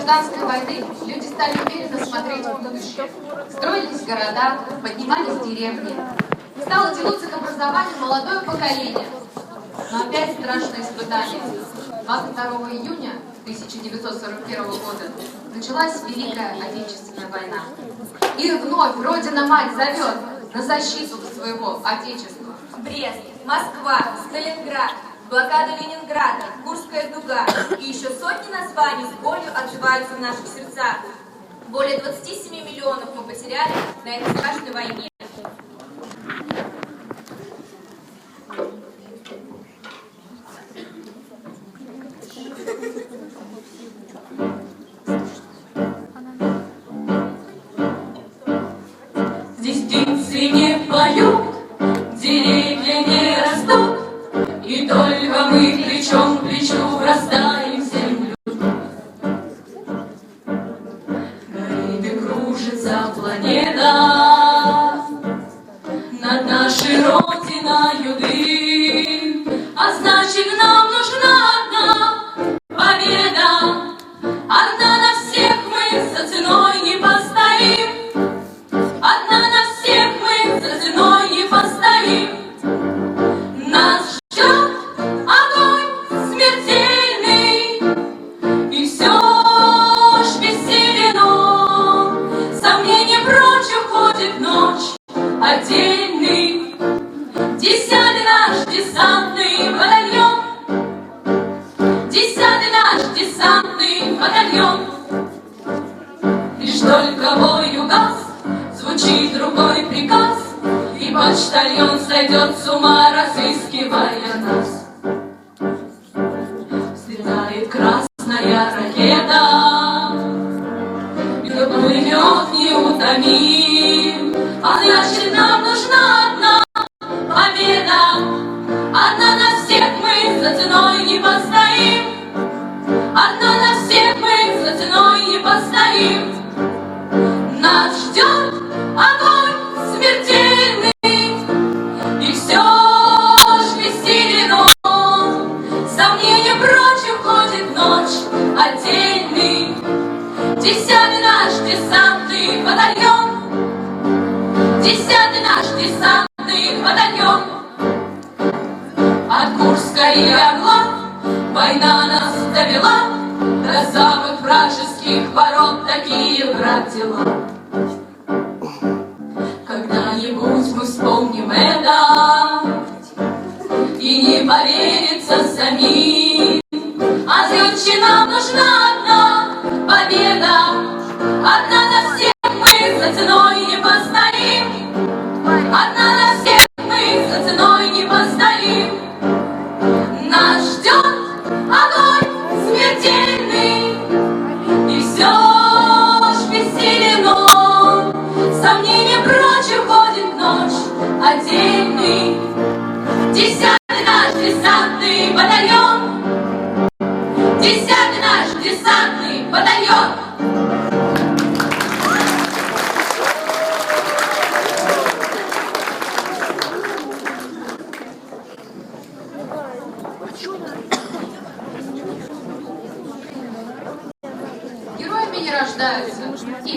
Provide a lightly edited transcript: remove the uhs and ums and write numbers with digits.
гражданской войны люди стали уверенно смотреть в будущее. Строились города, поднимались деревни. Стало тянуться к образованию молодое поколение. Но опять страшное испытание. 22 июня 1941 года началась Великая Отечественная война. И вновь Родина-Мать зовет на защиту своего Отечества. Брест, Москва, Сталинград, блокада Ленинграда, Курская дуга и еще сотни названий с болью отзываются в наших сердцах. Более 27 миллионов мы потеряли на этой страшной войне. Здесь птицы не поют, деревья не растут, и только мы плечом к плечу врастаем в землю. Горит и кружится планета над нашей родиною дым, а значит нам нужна одна победа. Одна на всех мы за ценой не постоим. Одна на всех мы за ценой не постоим. Нас ждет огонь смертельный, и все ж бессилен он. Сомнения прочь уходит ночь отдельный. 10-й наш десантный батальон. 10-й наш десантный батальон. Лишь только бой угас, звучит другой приказ, и почтальон сойдет с ума, разыскивая нас. Взлетает красная ракета, и плывет неутомим. А значит, нам нужна одна победа. Одна на всех мы за ценой не постоим. Одна на всех мы за ценой не постоим. Нас ждет огонь смертельный, и все ж бессилен он. Сомнения прочь уходит ночь отдельный. 10-й наш десантный батальон. 10-й наш десантный батальон. От Курска и Орла война нас довела до самых вражеских ворот. Такие, брат, дела. Когда-нибудь мы вспомним это, и не поверится самим. А нынче нам нужна одна победа. Одна на всех мы за ценой не постоим. Одна на всех мы за ценой не постоим. Нас ждет огонь смертельный, и все ж бессилен он. Сомнения прочь уходит ночь отдельный. 10-й наш десантный батальон. 10-й наш десантный батальон. Героями не рождаются.